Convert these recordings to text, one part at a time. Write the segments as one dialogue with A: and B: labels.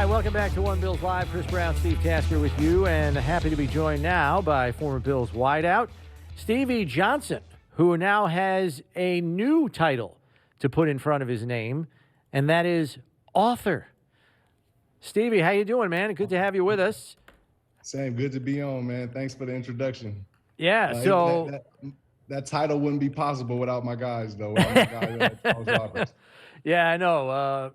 A: welcome back to One Bills Live. Chris Brown, Steve Tasker with you, and happy to be joined now by former Bills wideout Stevie Johnson, who now has a new title to put in front of his name, and that is author. Stevie, how you doing, man? Good to have you with us.
B: Same, good to be on, man. Thanks for the introduction.
A: Yeah,
B: that title wouldn't be possible without my guys, though. Without my guy, Charles Roberts.
A: Yeah, I know.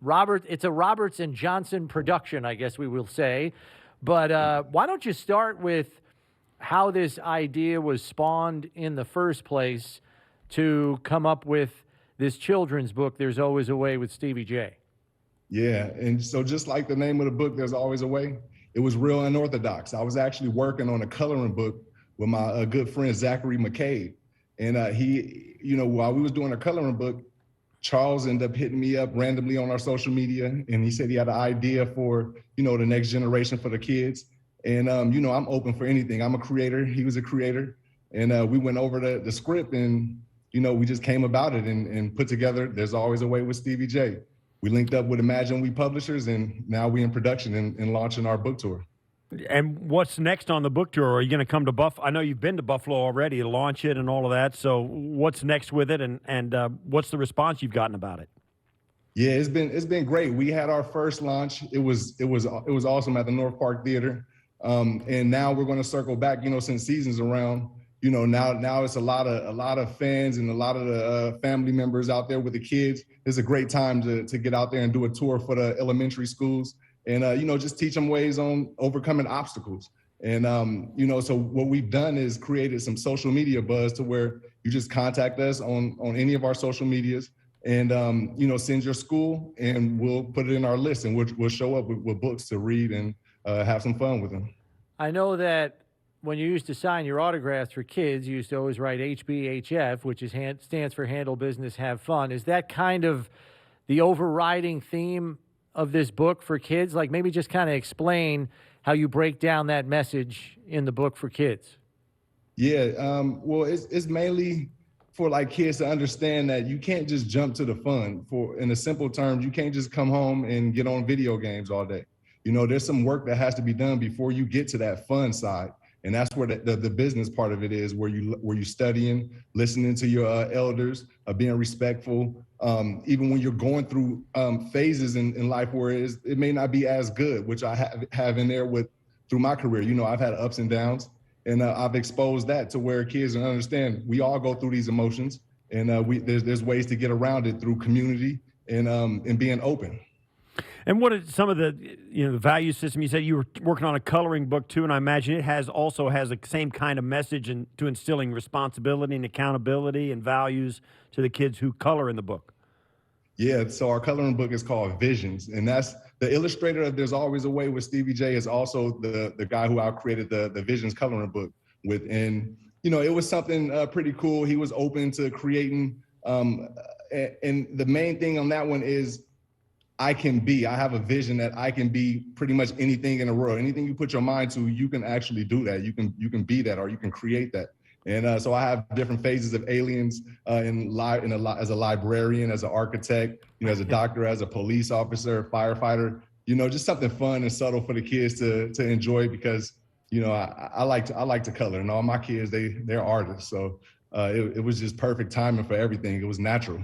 A: It's a Roberts and Johnson production, I guess we will say. But why don't you start with how this idea was spawned in the first place to come up with this children's book, There's Always a Way with Stevie J?
B: Yeah, and so just like the name of the book, There's Always a Way, it was real unorthodox. I was actually working on a coloring book with my good friend, Zachary McCabe. And he, while we was doing a coloring book, Charles ended up hitting me up randomly on our social media, and he said he had an idea for, the next generation for the kids. And, I'm open for anything. I'm a creator. He was a creator. And we went over the script, and, we just came about it and put together There's Always a Way with Stevie J. We linked up with Imagine We Publishers, and now we're in production and launching our book tour.
C: And what's next on the book tour? Are you going to come to Buffalo? I know you've been to Buffalo already to launch it and all of that. So what's next with it, and what's the response you've gotten about it?
B: Yeah, it's been great. We had our first launch. It was awesome at the North Park Theater, and now we're going to circle back. Since season's around, now it's a lot of fans and a lot of the family members out there with the kids. It's a great time to get out there and do a tour for the elementary schools. And, just teach them ways on overcoming obstacles. And, so what we've done is created some social media buzz to where you just contact us on any of our social medias and, send your school, and we'll put it in our list, and we'll show up with books to read and have some fun with them.
A: I know that when you used to sign your autographs for kids, you used to always write HBHF, which stands for Handle Business, Have Fun. Is that kind of the overriding theme of this book for kids? Like, maybe just kind of explain how you break down that message in the book for kids.
B: Yeah, well, it's mainly for like kids to understand that you can't just jump to the fun. In the simple terms, you can't just come home and get on video games all day. There's some work that has to be done before you get to that fun side. And that's where the business part of it is, where you studying, listening to your elders, being respectful. Even when you're going through phases in life where it may not be as good, which I have in there through my career. I've had ups and downs, and I've exposed that to where kids understand we all go through these emotions, and there's ways to get around it through community and being open.
C: And what are some of the the value system? You said you were working on a coloring book too, and I imagine it also has the same kind of message to instilling responsibility and accountability and values to the kids who color in the book.
B: Yeah, so our coloring book is called Visions, and that's the illustrator of There's Always a Way with Stevie J is also the guy who I created the Visions coloring book with. And it was something pretty cool. He was open to creating, and the main thing on that one is I have a vision that I can be pretty much anything in the world. Anything you put your mind to, you can actually do that. You can be that, or you can create that. And so I have different phases of aliens as a librarian, as an architect, as a doctor, as a police officer, firefighter. Just something fun and subtle for the kids to enjoy, because I like to color, and all my kids they're artists. So it was just perfect timing for everything. It was natural.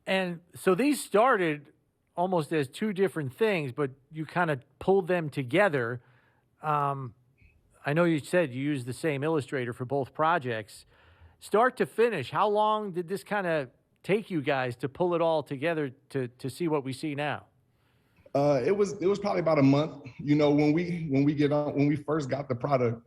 A: And so these started almost as two different things, but you kind of pulled them together. I know you said you used the same illustrator for both projects. Start to finish, how long did this kind of take you guys to pull it all together to see what we see now?
B: It was probably about a month. When we first got the product,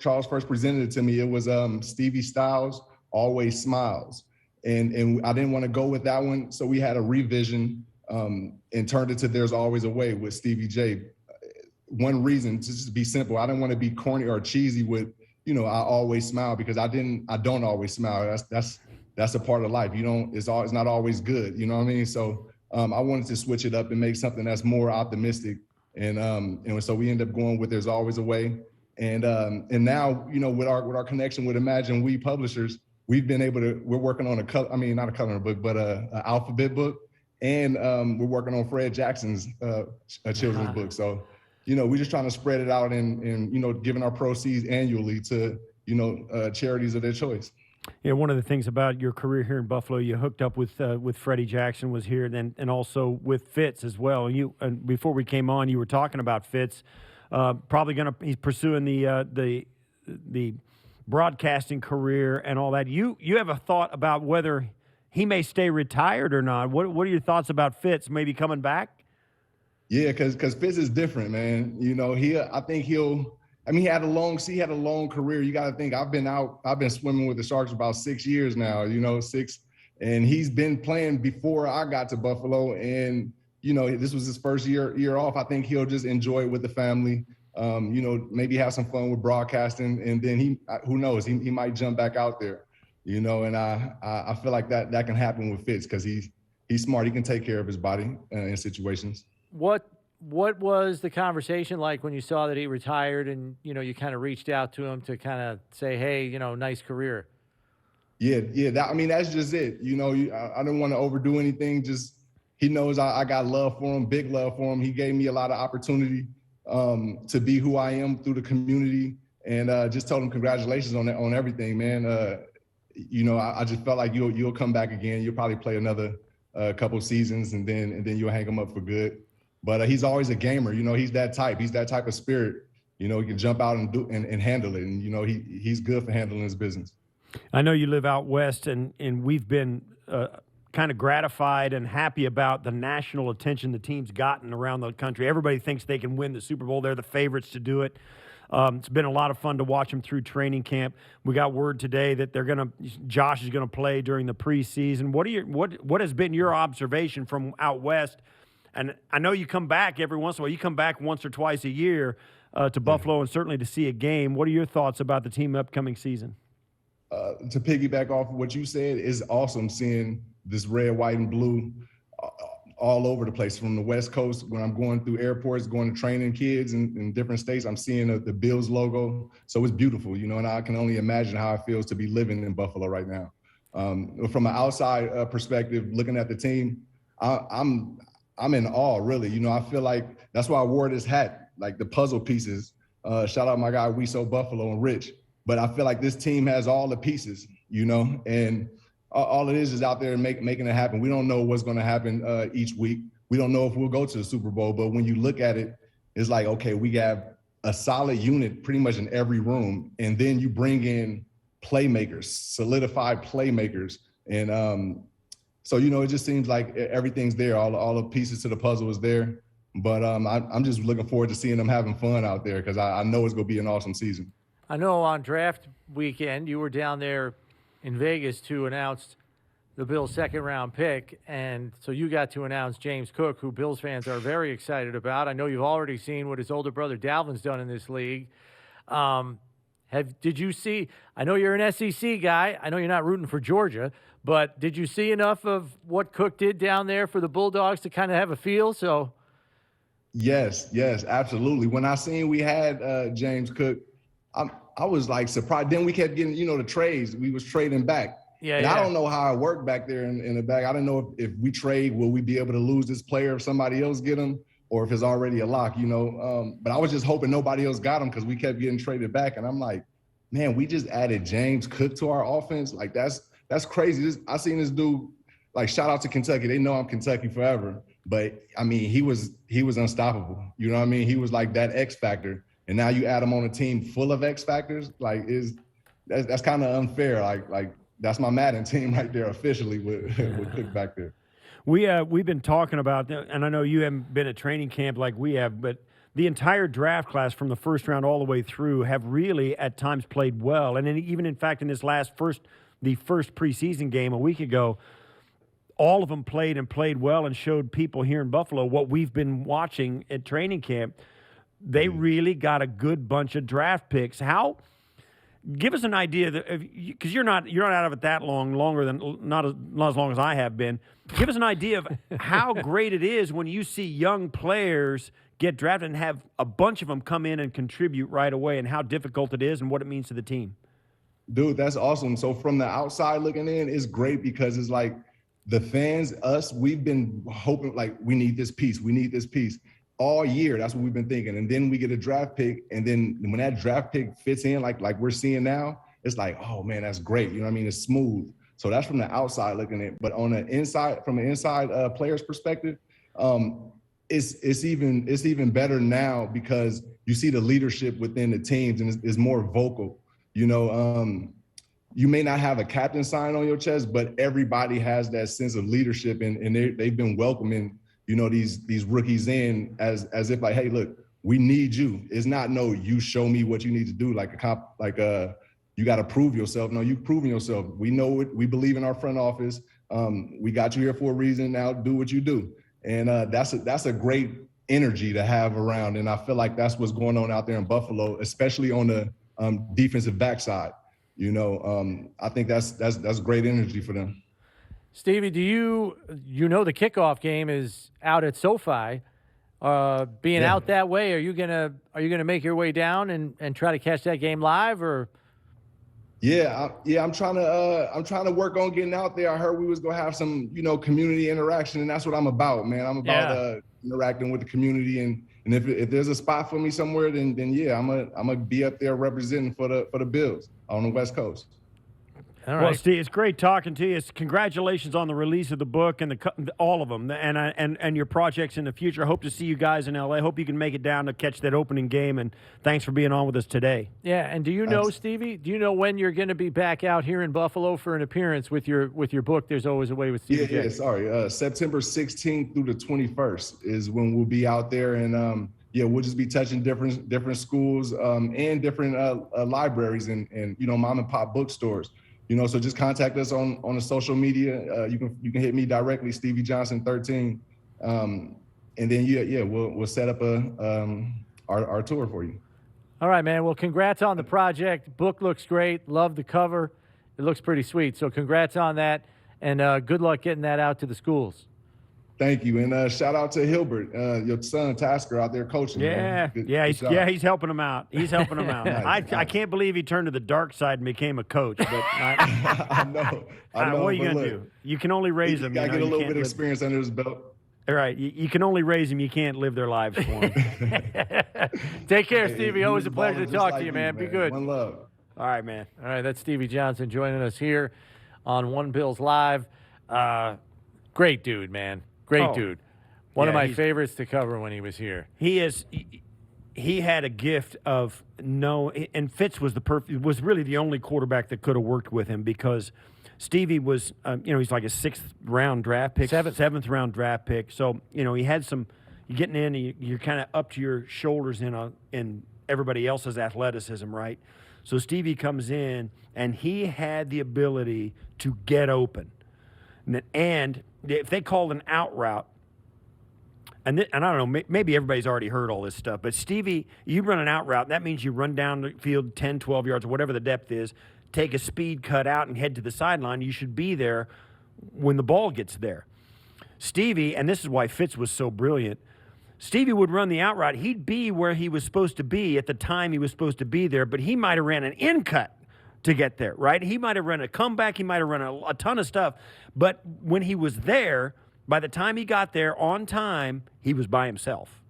B: Charles first presented it to me, it was Stevie Styles, Always Smiles. And I didn't want to go with that one, so we had a revision and turned it to There's Always a Way with Stevie J. One reason, to just be simple, I didn't want to be corny or cheesy with, I always smile, because I don't always smile. That's a part of life. It's not always good. You know what I mean? So I wanted to switch it up and make something that's more optimistic. And so we end up going with There's Always a Way. And now, with our connection with Imagine We Publishers, we're working on not a coloring book, but a alphabet book. and we're working on Fred Jackson's children's book. So, we're just trying to spread it out and giving our proceeds annually to, charities of their choice.
C: Yeah, one of the things about your career here in Buffalo, you hooked up with Freddie Jackson was here, and also with Fitz as well. And before we came on, you were talking about Fitz. He's pursuing the broadcasting career and all that. You have a thought about whether he may stay retired or not? What are your thoughts about Fitz maybe coming back?
B: Yeah, because Fitz is different, man. He had a long career. You got to think I've been swimming with the Sharks about 6 years now, and he's been playing before I got to Buffalo. And, this was his first year off. I think he'll just enjoy it with the family, maybe have some fun with broadcasting. And then who knows, he might jump back out there, and I feel like that can happen with Fitz because he's smart. He can take care of his body in situations.
A: What was the conversation like when you saw that he retired and, you kind of reached out to him to kind of say, hey, nice career?
B: Yeah. That's just it. I didn't want to overdo anything. Just, he knows I got love for him, big love for him. He gave me a lot of opportunity to be who I am through the community, and just told him congratulations on everything, man. I just felt like you'll come back again. You'll probably play another couple seasons, and then you'll hang him up for good. But he's always a gamer. He's that type. He's that type of spirit. He can jump out and do and handle it. And he's good for handling his business.
C: I know you live out west, and we've been kind of gratified and happy about the national attention the team's gotten around the country. Everybody thinks they can win the Super Bowl. They're the favorites to do it. It's been a lot of fun to watch them through training camp. We got word today that Josh is gonna play during the preseason. What has been your observation from out west? And I know you come back every once in a while. You come back once or twice a year to Buffalo, and certainly to see a game. What are your thoughts about the team upcoming season?
B: To piggyback off of what you said, it's awesome seeing this red, white, and blue all over the place. From the West Coast, when I'm going through airports, going to training kids in different states, I'm seeing the Bills logo. So it's beautiful, and I can only imagine how it feels to be living in Buffalo right now. From an outside perspective, looking at the team, I'm in awe, really. I feel like that's why I wore this hat, like the puzzle pieces. Shout out my guy, We So Buffalo and Rich. But I feel like this team has all the pieces, and all it is out there and making it happen. We don't know what's going to happen each week. We don't know if we'll go to the Super Bowl. But when you look at it, it's like, okay, we have a solid unit pretty much in every room. And then you bring in playmakers, solidified playmakers. And so, it just seems like everything's there. All the pieces to the puzzle is there. But I'm just looking forward to seeing them having fun out there because I know it's going to be an awesome season.
A: I know on draft weekend you were down there in Vegas to announce the Bills' second-round pick, and so you got to announce James Cook, who Bills fans are very excited about. I know you've already seen what his older brother Dalvin's done in this league. Did you see? I know you're an SEC guy. I know you're not rooting for Georgia, but did you see enough of what Cook did down there for the Bulldogs to kind of have a feel? So,
B: yes, absolutely. When I seen we had James Cook, I was like surprised. Then we kept getting, the trades. We was trading back.
A: Yeah.
B: I don't know how it worked back there in the back. I don't know if we trade, will we be able to lose this player if somebody else get him, or if it's already a lock, But I was just hoping nobody else got him because we kept getting traded back. And I'm like, man, we just added James Cook to our offense. Like that's crazy. I seen this dude. Like, shout out to Kentucky. They know I'm Kentucky forever. But he was unstoppable. You know what I mean? He was like that X factor. And now you add him on a team full of X factors, that's kind of unfair. Like that's my Madden team right there officially with Cook back there.
C: We've been talking about, and I know you haven't been at training camp like we have, but the entire draft class from the first round all the way through have really at times played well. And then even in fact in this the first preseason game a week ago, all of them played well and showed people here in Buffalo what we've been watching at training camp. They really got a good bunch of draft picks. Give us an idea because you're not out of it that longer than not as long as I have been. Give us an idea of how great it is when you see young players get drafted and have a bunch of them come in and contribute right away, and how difficult it is and what it means to the team.
B: Dude, that's awesome. So from the outside looking in, it's great because it's like the fans, us, we've been hoping like we need this piece all year. That's what we've been thinking. And then we get a draft pick, and then when that draft pick fits in, like we're seeing now, it's like, oh man, that's great. You know what I mean? It's smooth. So that's from the outside looking at it. But on the inside, from an inside player's perspective, it's even better now because you see the leadership within the teams and it's more vocal. You know, you may not have a captain sign on your chest, but everybody has that sense of leadership, and they've been welcoming, you know, these rookies in as if like, hey, look, we need you. It's not no, you show me what you need to do, you got to prove yourself. No, you've proven yourself. We know it. We believe in our front office. We got you here for a reason. Now do what you do, and that's a great energy to have around. And I feel like that's what's going on out there in Buffalo, especially on the defensive backside. You know, I think that's great energy for them.
A: Stevie, do you know the kickoff game is out at SoFi? Being out that way, are you gonna make your way down and try to catch that game live, or?
B: I'm trying to work on getting out there. I heard we was gonna have some, you know, community interaction, and that's what I'm about, man. I'm about interacting with the community, and if there's a spot for me somewhere, then I'm gonna be up there representing for the Bills on the West Coast.
A: All right.
C: Well, Steve, it's great talking to you. Congratulations on the release of the book and all of them, and your projects in the future. I hope to see you guys in LA. Hope you can make it down to catch that opening game. And thanks for being on with us today. Yeah,
A: and do you know, Stevie? Do you know when you're going to be back out here in Buffalo for an appearance with your book? There's Always a Way with Stevie J.
B: September 16th through the 21st is when we'll be out there, and we'll just be touching different schools and different libraries and you know, mom and pop bookstores. You know, so just contact us on the social media. You can hit me directly, Stevie Johnson 13, and then we'll set up our tour for you.
A: All right, man. Well, congrats on the project. Book looks great. Love the cover. It looks pretty sweet. So congrats on that, and good luck getting that out to the schools.
B: Thank you, and shout out to Hilbert, your son Tasker out there coaching.
C: He's helping him out. He's helping him out.
B: Nice.
C: I can't believe he turned to the dark side and became a coach. But
B: I know.
C: What are you gonna do? You can only raise them.
B: You gotta get a little bit of experience under his belt.
C: All right, you can only raise them. You can't live their lives for them.
A: Take care, Stevie. Always a pleasure to talk to you, man. Be good.
B: One love.
C: All right, man.
A: All right, that's Stevie Johnson joining us here on One Bills Live. Great dude, man. Great dude. One of my favorites to cover when he was here.
C: He had a gift of and Fitz was was really the only quarterback that could have worked with him, because Stevie was, he's like a seventh round draft pick. So, you know, he had some, you're getting in, you're kind of up to your shoulders in everybody else's athleticism, right? So Stevie comes in, and he had the ability to get open. And if they called an out route, and I don't know, maybe everybody's already heard all this stuff, but Stevie, you run an out route, that means you run down the field 10, 12 yards, whatever the depth is, take a speed cut out and head to the sideline. You should be there when the ball gets there. Stevie, and this is why Fitz was so brilliant, Stevie would run the out route. He'd be where he was supposed to be at the time he was supposed to be there, but he might have ran an in cut to get there, right? He might have run a comeback. He might have run a ton of stuff. But when he was there, by the time he got there on time, he was by himself.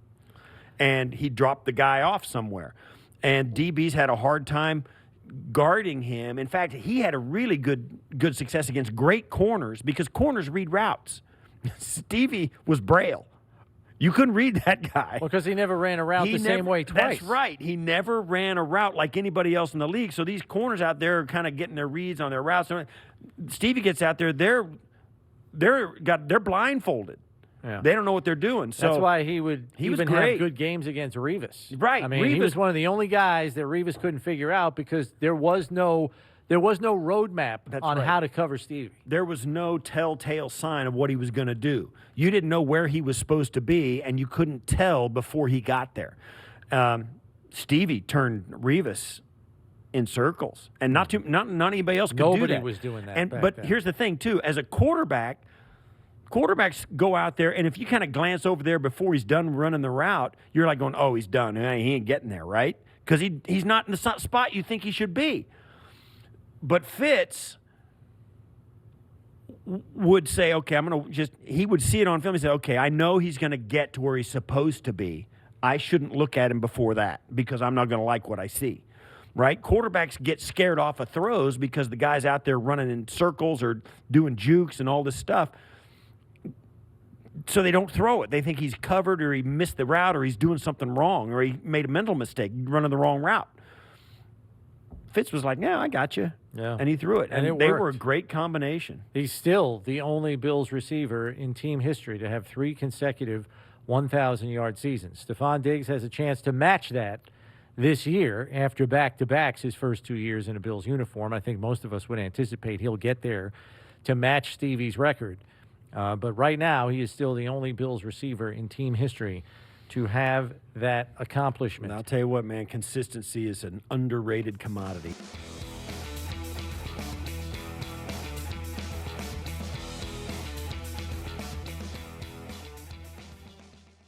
C: And he dropped the guy off somewhere. And DBs had a hard time guarding him. In fact, he had a really good success against great corners, because corners read routes. Stevie was Braille. You couldn't read that guy.
A: Well, because he never ran a route same way twice.
C: That's right. He never ran a route like anybody else in the league. So these corners out there are kind of getting their reads on their routes. Stevie gets out there, they're blindfolded. Yeah. They don't know what they're doing. So
A: that's why he would even have good games against Revis.
C: Right.
A: I mean, he was one of the only guys that Revis couldn't figure out, because there was no roadmap on how to cover Stevie.
C: There was no telltale sign of what he was going to do. You didn't know where he was supposed to be, and you couldn't tell before he got there. Stevie turned Revis in circles, and not anybody else could do that.
A: Nobody was doing that.
C: But here's the thing, too. As a quarterback, quarterbacks go out there, and if you kind of glance over there before he's done running the route, you're like going, oh, he's done. He ain't getting there, right? Because he's not in the spot you think he should be. But Fitz would say, okay, he would see it on film and say, okay, I know he's going to get to where he's supposed to be. I shouldn't look at him before that because I'm not going to like what I see, right? Quarterbacks get scared off of throws because the guy's out there running in circles or doing jukes and all this stuff. So they don't throw it. They think he's covered or he missed the route or he's doing something wrong or he made a mental mistake running the wrong route. Fitz was like, yeah, I got you.
A: Yeah.
C: And he threw it.
A: And it
C: they
A: worked.
C: were a great combination.
A: He's still the only Bills receiver in team history to have 3 consecutive 1,000-yard seasons. Stephon Diggs has a chance to match that this year after back-to-backs his first 2 years in a Bills uniform. I think most of us would anticipate he'll get there to match Stevie's record. But right now, he is still the only Bills receiver in team history to have that accomplishment.
C: And I'll tell you what, man, consistency is an underrated commodity.